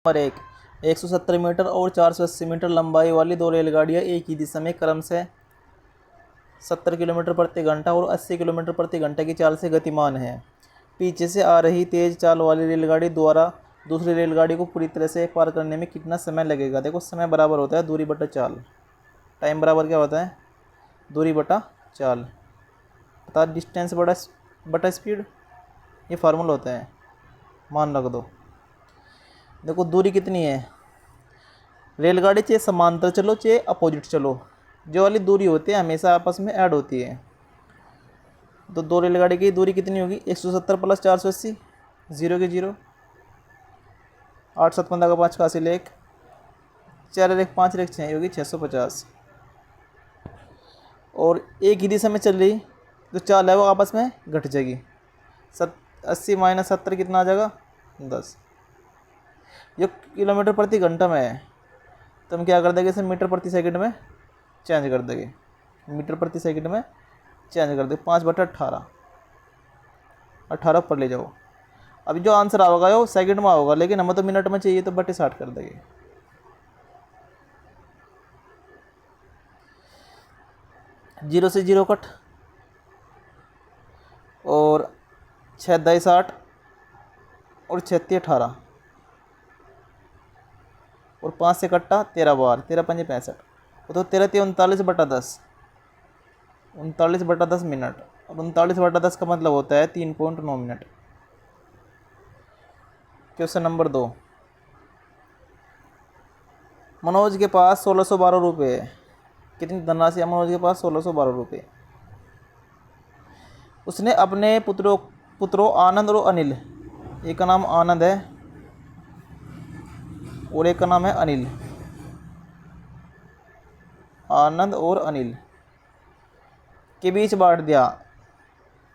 Number 170 metre और 480 metre लंबाई वाली दो रेलगाड़ियाँ एक ही दिशा में क्रमशः 70 किलोमीटर प्रति घंटा और 80 किलोमीटर प्रति घंटे की चाल से गतिमान है। पीछे से आ रही तेज चाल वाली रेलगाड़ी द्वारा दूसरी रेलगाड़ी को पूरी तरह से पार करने में कितना समय लगेगा। देखो, समय बराबर होता है दूरी बटा चाल। टाइम बराबर क्या होता है? दूरी बटा चाल। बता डिस्टेंस बटा स्पीड, ये फार्मूला होता है, मान रख दो। देखो दूरी कितनी है, रेलगाड़ी चाहे समांतर चलो चाहे अपोजिट चलो, जो वाली दूरी होती है हमेशा आपस में ऐड होती है। तो दो रेलगाड़ी की दूरी कितनी होगी? 170 प्लस 480, 0 की 0, 8 7 15 का 5 का हासिल 1, 4 1 5 1 6 होगी 650। और एक ही दिशा में चल रही तो चाल है वो आपस में घट जाएगी। 80 माइनस 70 कितना आ जाएगा? 10। जो किलोमीटर प्रति घंटा में है तो हम क्या कर देंगे, इसे मीटर प्रति सेकंड में चेंज कर देंगे। मीटर प्रति सेकंड में चेंज कर देंगे। 5/18, 18 पर ले जाओ। अभी जो आंसर आओगा वो सेकंड में होगा, लेकिन हमें तो मिनट में चाहिए तो बटे 60 कर देंगे। जीरो से जीरो कट, और 6 दाई 60 और 36 18, और 5 से कट्टा 13 बार, 13 पंजे 65, तो 13 39/10, 39/10 मिनट। और 39/10 का मतलब होता है 3.9 मिनट। क्वेश्चन नंबर 2, मनोज के पास 1612 रुपये है। कितनी धनराशि है मनोज के पास? 1612 रुपये। उसने अपने पुत्रों आनंद और अनिल, एक का नाम आनंद है और एक का नाम है अनिल, आनंद और अनिल के बीच बांट दिया।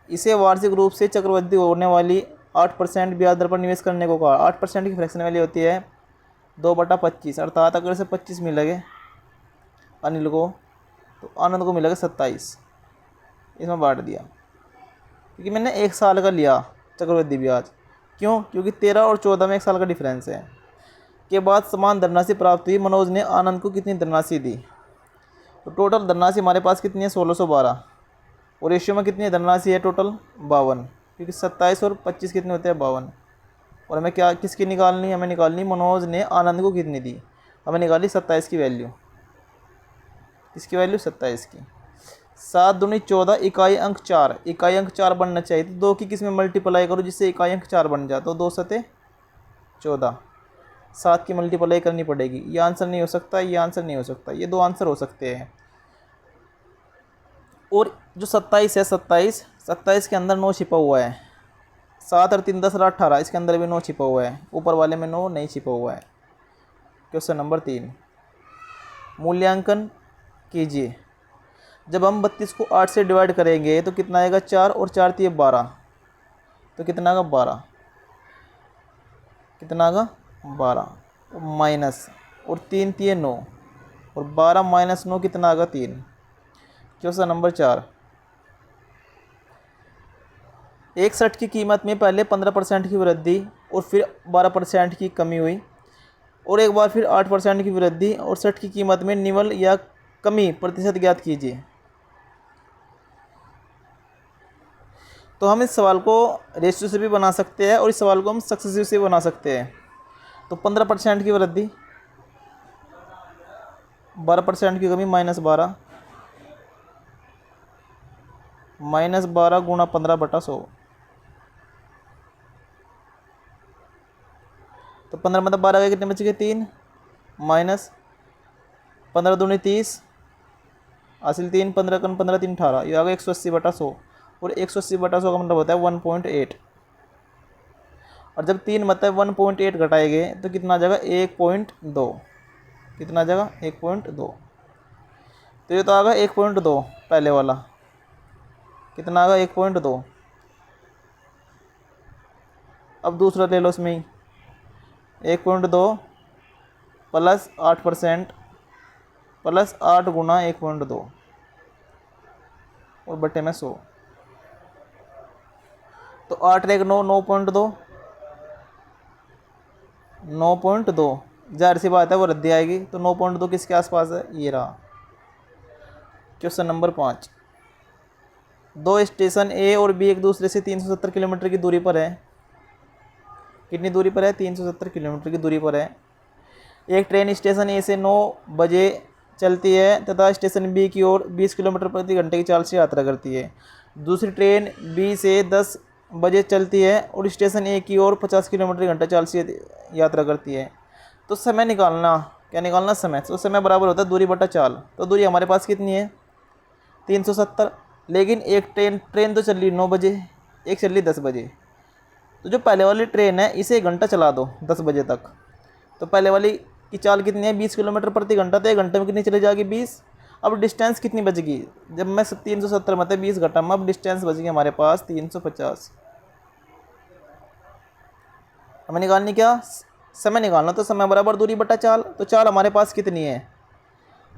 इसे वार्षिक रूप से चक्रवृद्धि होने वाली 8% ब्याज दर पर निवेश करने को कहा। 8% की फ्रैक्शन वैल्यू होती है 2/25, अर्थात अगर से 25 मिलेंगे अनिल को तो आनंद को मिलेगा 27। इसमें बांट दिया क्योंकि मैंने 1 साल का लिया चक्रवृद्धि ब्याज। क्यों? क्योंकि 13 और 14 में 1 साल का डिफरेंस है। के बाद समान धनराशि प्राप्त हुई। मनोज ने आनंद को कितनी धनराशि दी? तो टोटल धनराशि हमारे पास कितनी है? 1612। और रेशियो में कितनी धनराशि है टोटल? 52, क्योंकि 27 और 25 कितने होते हैं? 52। और हमें क्या किसकी निकालनी है? हमें निकालनी मनोज ने आनंद को कितनी दी। हमें निकाली 27 की वैल्यू। किसकी वैल्यू? 27 की। 7 दूनी 14, इकाई अंक 4, इकाई अंक 4 बनना चाहिए तो 2 की किस में मल्टीप्लाई करो जिससे इकाई अंक 4 बन जाए। तो 2 सते 14, 7 की मल्टीप्लाई करनी पड़ेगी। ये आंसर नहीं हो सकता, ये आंसर नहीं हो सकता, ये दो आंसर हो सकते हैं। और जो 27 है, 27 के अंदर 9 छिपा हुआ है। 7 और 3 10 और 18, इसके अंदर भी 9 छिपा हुआ है, ऊपर वाले में 9 नहीं छिपा हुआ है। क्वेश्चन नंबर 3, मूल्यांकन कीजिए। जब हम 32 को 8 से डिवाइड करेंगे तो कितना आएगा? 4 और 4 3 12, तो कितना आएगा? 12। कितना आएगा? 12 माइनस, और 3 3 9, और 12 माइनस 9 कितना आएगा? 3। क्वेश्चन नंबर 4, 61 की कीमत में पहले 15% की वृद्धि और फिर 12% की कमी हुई, और एक बार फिर 8% की वृद्धि और 60 की कीमत में निवल या कमी प्रतिशत ज्ञात कीजिए। तो हम इस सवाल को रेशियो से भी बना सकते हैं और इस सवाल को हम सक्सेसिव से बना सकते हैं। तो 15% की वृद्धि, 12% की कमी, -12, -12 गुणा 15/100। तो 15 मतलब 12 के कितने बच गए? 3, माइनस 15 दूनी 30, हासिल 3, 15 कन 15 3 18, ये आ गया 180/100। और 180/100 का मतलब होता है 1.8। और जब 3 मतलब 1.8 घटाएंगे तो कितना आ जाएगा? 1.2। कितना आ जाएगा? 1.2। तो ये तो आ गया 1.2 पहले वाला। कितना आ गया? 1.2। अब दूसरा ले लो, इसमें ही 1.2 प्लस 8% प्लस 8 गुना 1.2 और बटे में 100। तो 8 1 9, 9.2, 9.2, जाहिर सी बात है वो रद्दी आएगी, तो 9.2 किसके आसपास है, ये रहा। क्वेश्चन नंबर 5, दो स्टेशन ए और बी एक दूसरे से 370 किलोमीटर की दूरी पर है। कितनी दूरी पर है, 370 किलोमीटर की दूरी पर है। एक ट्रेन स्टेशन ए से 9 बजे चलती है तथा स्टेशन बी की ओर 20 किलोमीटर प्रति घंटे की चाल से यात्रा करती है। दूसरी ट्रेन बी से 10 बजे चलती है और स्टेशन ए की ओर 50 किलोमीटर घंटा चाल से यात्रा करती है। तो समय निकालना, क्या निकालना, समय। तो समय बराबर होता है दूरी बटा चाल। तो दूरी हमारे पास कितनी है, 370। लेकिन एक ट्रेन तो चल रही 9 बजे, एक चल रही 10 बजे। तो जो पहले वाली ट्रेन है इसे 1 घंटा चला दो 10 बजे तक, तो पहले वाली की चाल कितनी है, 20 किलोमीटर प्रति घंटा, तो 1 घंटे में कितनी चली जाएगी, 20। अब डिस्टेंस कितनी बचेगी, जब मैं 370 में 20 घटा में, अब डिस्टेंस बचेगी हमारे पास 350। हमें निकालनी क्या, समय निकालना। तो समय बराबर दूरी बटा चाल। तो चाल हमारे पास कितनी है,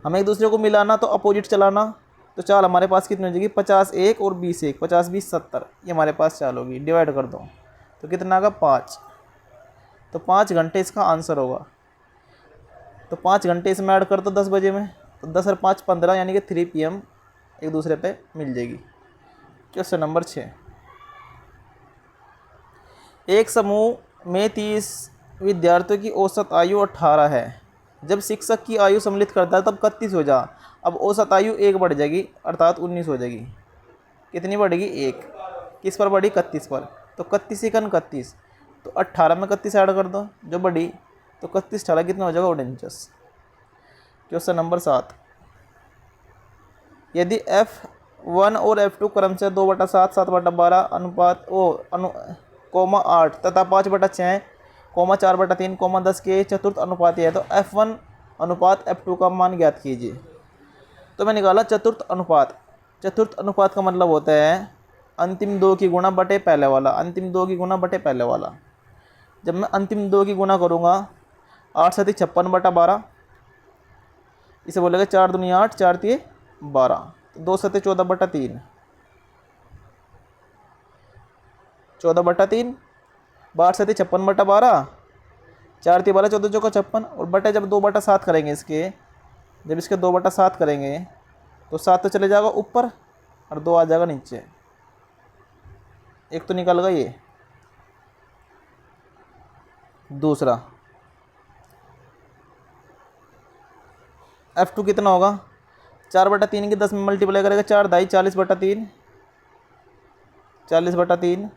हमें एक दूसरे को मिलाना तो अपोजिट चलाना। तो चाल हमारे पास कितनी हो जाएगी, 50 एक और 20 एक, 50 20 70, ये हमारे पास चाल होगी। डिवाइड कर दो तो कितना आएगा, 5। तो 5 घंटे इसका आंसर होगा। तो 5 घंटे इसमें ऐड कर दो 10 बजे में, तो 10 और 5 15, यानी कि 3 PM एक दूसरे पे मिल जाएगी। क्वेश्चन नंबर 6, एक समूह में 30 विद्यार्थियों की औसत आयु 18 है। जब शिक्षक की आयु सम्मिलित करता है तब 31 हो जा। अब औसत आयु 1 बढ़ जाएगी, अर्थात 19 हो जाएगी। कितनी बढ़ेगी, 1। किस पर बढ़ी, 31 पर। तो 31 एकन 31, तो 18 में 31 ऐड कर दो जो बढ़ी, तो 31 18 कितना हो जाएगा, 49। क्वेश्चन नंबर 7, यदि F1 और F2 क्रम से 2/7, 7/12 अनुपात कोमा 8 तथा 5/6, 4/3, 10 के चतुर्थ अनुपाती है, तो F1 अनुपात F2 का मान ज्ञात कीजिए। तो मैं निकाला चतुर्थ अनुपात। चतुर्थ अनुपात का मतलब होता है अंतिम 2 की गुणा बटे पहले वाला, अंतिम 2 की गुणा बटे पहले वाला। जब मैं अंतिम 2 की गुणा करूँगा, 8 7 56/12, इसे बोलेगा 4 दूनी 8, 4 3 12, तो 2 7 14/3, 14/3, 8 7 56/12, 4 3 12, 14 चौका 56, और बटे जब 2/7 करेंगे इसके, जब इसके 2/7 करेंगे तो 7 तो चले जाएगा ऊपर और 2 आ जाएगा नीचे। एक तो निकल गया ये। दूसरा F2 कितना होगा, 4/3 की 10 में मल्टीप्लाई करेगा, 4 दाई 40/3, 40/3,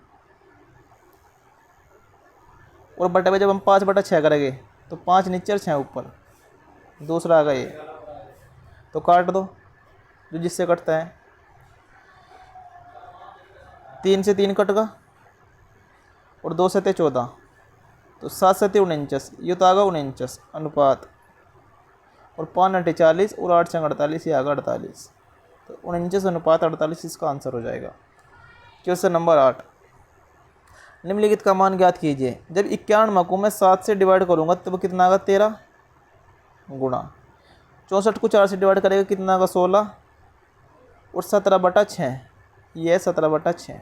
और बटे में जब हम 5/6 करेंगे तो 5 नीचे और 6 ऊपर। दूसरा आ गया ये, तो काट दो जो जिससे कटता है। 3 से 3 कट गया और 2 7 14, तो 7 7 49, ये तो आ गया 49 अनुपात, और 5 9 40 और 8 6 48, ये आ गया 48। तो 49 अनुपात 48 इसका आंसर हो जाएगा। क्वेश्चन नंबर 8, निम्नलिखित का मान ज्ञात कीजिए। जब 91 को मैं 7 से डिवाइड करूँगा तब कितना आएगा, 13 गुणा 64 को 4 से डिवाइड करेगा कितना आएगा, 16, और 17/6, ये है 17/6।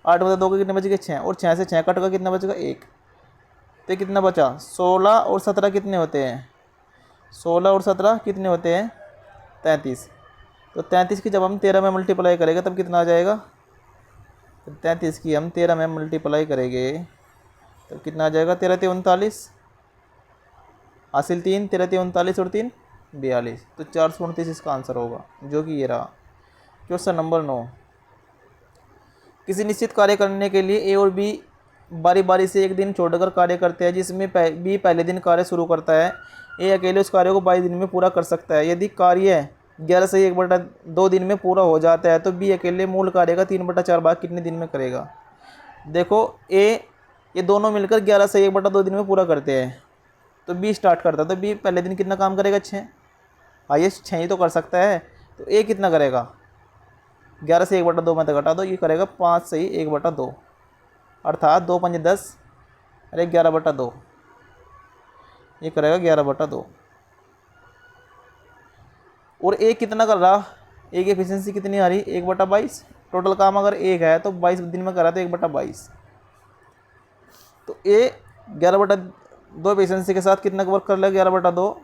8 में 2 के कितने बचेंगे, 6, और 6 से 6 कट का कितना बचेगा, 1। तो कितना बचा, 16 और 17 कितने होते हैं, 16 और 17 कितने होते हैं, 33। तो 33 की जब हम 13 में मल्टीप्लाई करेंगे तब कितना आ जाएगा, तो 33 की हम 13 में मल्टीप्लाई करेंगे तब कितना आ जाएगा, 13 3 39, हासिल 3, 13 3 39 और 3 42, तो 429 इसका आंसर होगा, जो कि ये रहा। क्वेश्चन नंबर 9, किसी निश्चित कार्य करने के लिए ए और बी बारी बारी से एक दिन छोड़कर कार्य करते हैं, जिसमें बी पहले दिन कार्य शुरू करता है। ए अकेले उस कार्य को 22 दिन में पूरा कर सकता है। यदि कार्य 11 से 1/2 दिन में पूरा हो जाता है तो बी अकेले मूल कार्य का 3/4 भाग कितने दिन में करेगा। देखो ये दोनों मिलकर 11 से 1/2 दिन में पूरा करते हैं, तो बी स्टार्ट करता है, तो बी पहले दिन कितना काम करेगा, 6, हाईएस्ट 6 ही तो कर सकता है। तो ए कितना करेगा, 11 से 1/2 में तो घटा दो, ये करेगा 5 से ही 1/2, अर्थात 2 5 10, अरे 11/2, ये करेगा 11/2। और ए कितना कर रहा, ए की एफिशिएंसी कितनी आ रही, 1/22। टोटल काम अगर 1 है तो 22 दिन में कर रहा है, तो 1/22। तो ए दो एफिशिएंसी के साथ कितना वर्क कर लेगा, 11/2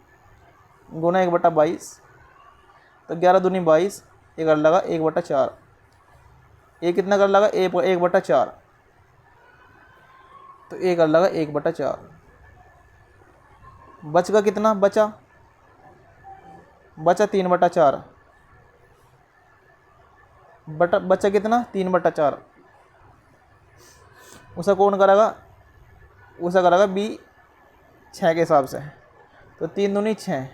गुना 1/22, तो 11 दूनी 22, ये कर लगा 1/4, ये कितना कर लगा 1/4, तो ये कर लगा 1/4। बचगा कितना बचा 3/4, बचा कितना 3/4, उसे कौन करेगा, उसे करेगा बी 6 के हिसाब से, तो 3 दूनी 6,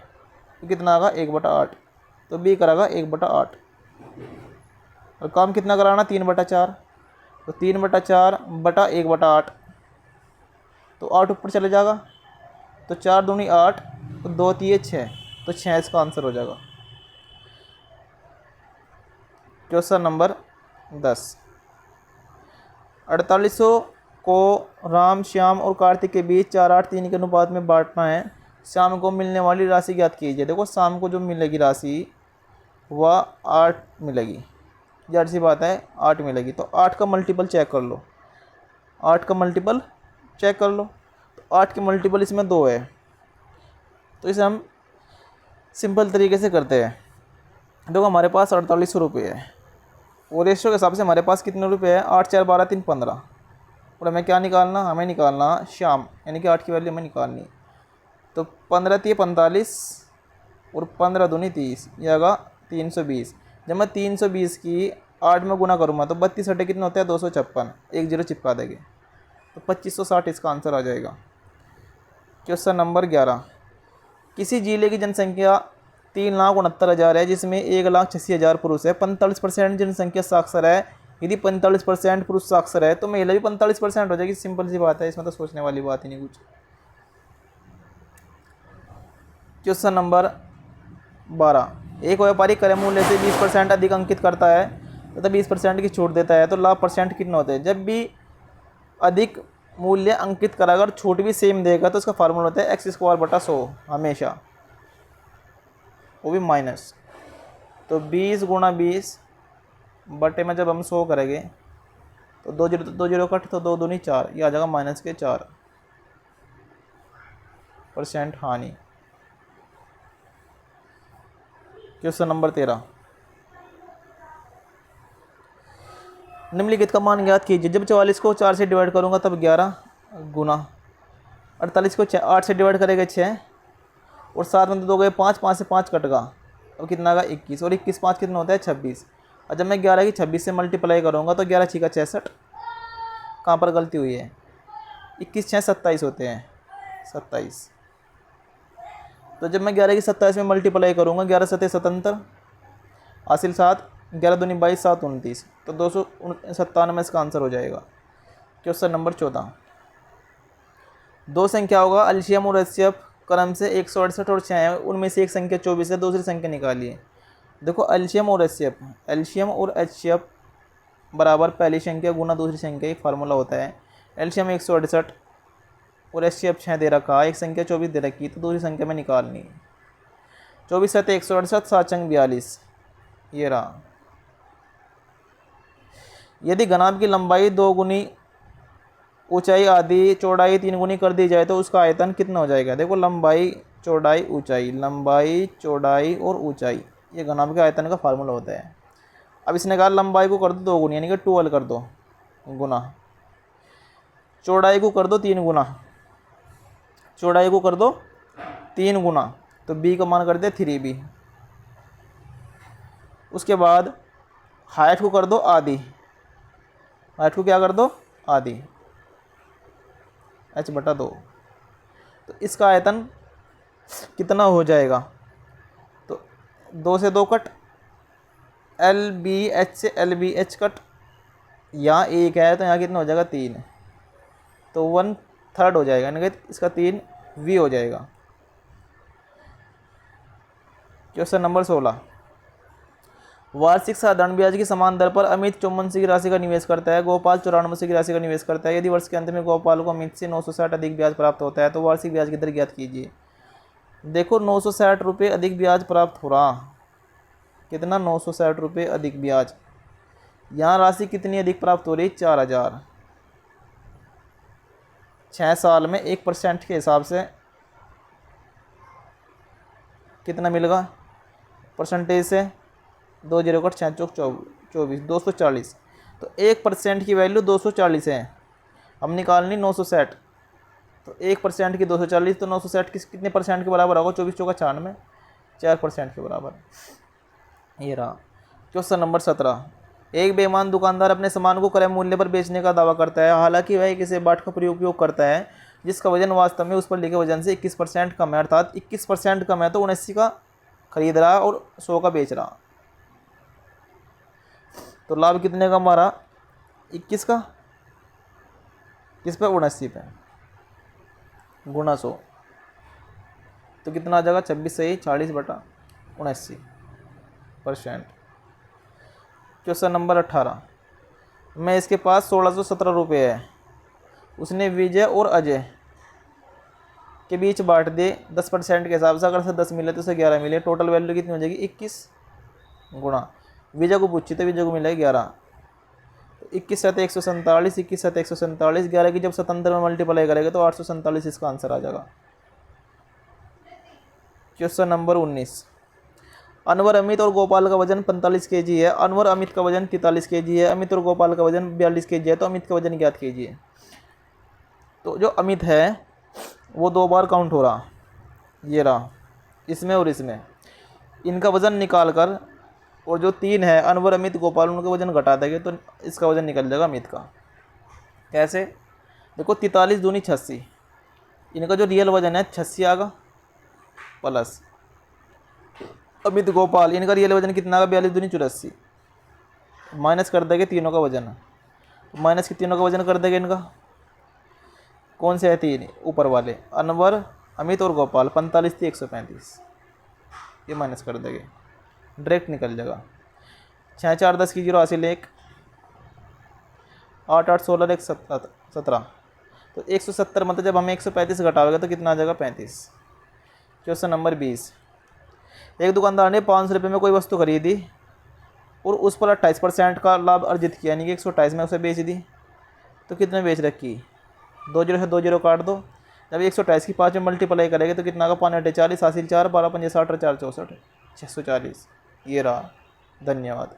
तो कितना आएगा 1/8, तो बी करेगा 1/8। और काम कितना कराना 3/4, तो 3/4 बटा 1/8, तो 8 ऊपर चले जाएगा, तो 4 दूनी 8, तो 2 3 6, तो 6 इसका आंसर हो जाएगा। क्वेश्चन नंबर 10, 4800 को राम, श्याम और कार्तिक के बीच 4 8 3 के अनुपात में बांटना है। शाम को मिलने वाली राशि ज्ञात कीजिए। देखो शाम को जो मिलेगी राशि वह 8 मिलेगी, जाहिर सी बात है 8 मिलेगी, तो 8 का मल्टीपल चेक कर लो, 8 का मल्टीपल चेक कर लो, तो 8 के मल्टीपल इसमें 2 है, तो इसे हम सिंपल तरीके से करते हैं। देखो हमारे पास 4800 रुपये है और रेशियो के हिसाब से हमारे पास कितने रुपए है, 8 4 12 3 15, और हमें क्या निकालना, हमें निकालना शाम, यानी कि 8 की वैल्यू हमें निकालनी, तो 15 3 45 और 15 दूनी 30, यह आएगा 320। जब मैं 320 की 8 में गुना करूँगा तो 32 हटे कितने होते हैं 256, एक जीरो चिपका देंगे, तो 2560 इसका आंसर आ जाएगा। क्वेश्चन नंबर 11, किसी जिले की जनसंख्या 3,69,000 है जिसमें 1,86,000 पुरुष है, 45% जनसंख्या साक्षर है। यदि 45% पुरुष साक्षर है तो महिला भी 45% हो जाएगी, सिंपल सी बात है, इसमें तो सोचने वाली बात ही नहीं कुछ। क्वेश्चन नंबर 12, एक व्यापारी क्रय मूल्य से 20% अधिक अंकित करता है तथा 20% की छूट देता है, तो लाभ परसेंट कितने होते हैं। जब भी अधिक मूल्य अंकित करा अगर छूट भी सेम देगा तो उसका फार्मूला होता है x²/100, हमेशा, वो भी माइनस, तो 20 गुणा 20 बटे में जब हम 100 करेंगे तो 2 जीरो कट, तो 2 दूनी 4, ये आ जाएगा -4% हानि। क्वेश्चन नंबर 13, निम्नलिखित का मान ज्ञात कीजिए। जब 44 को 4 से डिवाइड करूंगा तब 11 गुना 48 को 8 से डिवाइड करेगा 6 और 7 में तो 2 गए 5, 5 से 5 कट गया, अब कितना आएगा 21, और 21 5 कितना होता है 26, और जब मैं 11 की 26 से मल्टीप्लाई करूँगा तो 11 6 66, कहाँ पर गलती हुई है, 21 6 27 होते हैं, 27, तो जब मैं 11 की 27 में मल्टीप्लाई करूँगा 11 7 77, हासिल 7, 11 दूनी 22 7 29, तो 297 इसका आंसर हो जाएगा। क्वेश्चन नंबर 14, दो संख्या होगा एलसीएम और एचसीएफ क्रम से 168 और 6 है, उनमें से एक संख्या 24 है, दूसरी संख्या निकालिए। देखो एलसीएम और एचसीएफ बराबर पहली संख्या गुना दूसरी संख्या, एक फार्मूला होता है। एलसीएम 168 और एचसीएफ 6 दे रखा है, एक संख्या 24 दे रखी, तो दूसरी संख्या में निकालनी है। 24 7 168, 7 छंग 42, ये रहा। यदि घनाभ की लंबाई 2 गुनी ऊंचाई आदि चौड़ाई 3 गुनी कर दी जाए तो उसका आयतन कितना हो जाएगा। देखो लंबाई चौड़ाई ऊंचाई, लंबाई चौड़ाई और ऊंचाई, ये घनाभ के आयतन का फार्मूला होता है। अब इसने कहा लंबाई को कर दो 2 गुनी, यानी कि 12 कर दो गुना, चौड़ाई को कर दो 3 गुना, चौड़ाई को कर दो 3 गुना, तो बी का मान कर दे 3b। उसके बाद हाइट को कर दो आधी, हाइट को क्या कर दो आधी, h/2, तो इसका आयतन कितना हो जाएगा, तो 2 से 2 कट, LBH से LBH कट, यहाँ 1 है तो यहाँ कितना हो जाएगा 3, तो 1/3 हो जाएगा, यानी कि इसका 3v हो जाएगा। क्वेश्चन नंबर 16, वार्षिक साधारण ब्याज की समान दर पर अमित 54 की राशि का निवेश करता है, गोपाल 94 की राशि का निवेश करता है। यदि वर्ष के अंत में गोपाल को अमित से 960 अधिक ब्याज प्राप्त होता है तो वार्षिक ब्याज की दर ज्ञात कीजिए। देखो 960 रुपये अधिक ब्याज प्राप्त हो रहा, कितना 960 रुपये अधिक ब्याज, यहाँ राशि कितनी अधिक प्राप्त हो रही 4000, 6 साल में 1% के हिसाब से कितना मिलेगा परसेंटेज से, 2 जीरो कट 6 चौक 24 240। तो 1% की वैल्यू 240 है, हम निकालनी 960। तो 1% की 240, तो 960 कितने परसेंट के बराबर होगा, 24 चौका 96, 4% के बराबर। ये रहा। Question number 17। एक बेईमान दुकानदार अपने सामान को क्रय मूल्य पर बेचने का दावा करता है, हालांकि वह एक ऐसे बाट का उपयोग करता है जिसका वजन वास्तव में उस पर लिखे वजन से 21% कम है, अर्थात 21% कम है, तो 79 का खरीद रहा और 100 का बेच रहा। तो लाभ कितने का हमारा, 21 का, किस पे, 79 पे, गुणा 100, तो कितना आ जाएगा, 26 सही 40/79%। Question number 18। मैं इसके पास 1617 रुपये है, उसने विजय और अजय के बीच बांट दे 10% के हिसाब से, अगर से 10 मिले तो उसे 11 मिले, टोटल वैल्यू कितनी हो जाएगी, 21 गुणा, विजय को पूछी तो विजय को मिलेगा 11, तो 21 7 147, 21 7 147, 11 की जब 77 में मल्टीप्लाई करेगा तो 847 इसका आंसर आ जाएगा। Question number 19। अनवर, अमित और गोपाल का वजन 45 kg है, अनवर अमित का वजन 43 kg है, अमित और गोपाल का वजन 42 kg है, तो अमित का वजन ज्ञात कीजिए। तो जो अमित है वो 2 बार काउंट हो रहा, ये रहा, इसमें और इसमें, इनका वज़न निकाल कर, और जो 3 है अनवर अमित गोपाल, उनका वज़न घटा देंगे तो इसका वज़न निकल जाएगा अमित का। कैसे, देखो 43 दूनी 86, इनका जो रियल वज़न है 86 आएगा, प्लस अमित गोपाल, इनका रियल वज़न कितना आएगा, 42 दूनी 84, माइनस कर देंगे तीनों का वज़न, माइनस के तीनों का वज़न कर देंगे इनका, कौन से है 3 ऊपर वाले, अनवर अमित और गोपाल, 45 थी 135, ये माइनस कर देंगे, डायरेक्ट निकल जाएगा। 6 4 10 की 0 हासिल 1, 8 8 16 1 17, तो 170, मतलब जब हमें 135 घटाओगे तो कितना आ जाएगा, 35। Question number 20। एक दुकानदार ने 500 रुपये में कोई वस्तु खरीदी और उस पर 28% का लाभ अर्जित किया, यानी कि 128 में उसे बेच दी, तो कितने बेच रखी, 2 जीरो से 2 जीरो काट दो, जब 128 की 5 में मल्टीप्लाई करेंगे तो कितना का, 5 40 हासिल 4, 12 5 60 4 64, 640। ये रहा। धन्यवाद।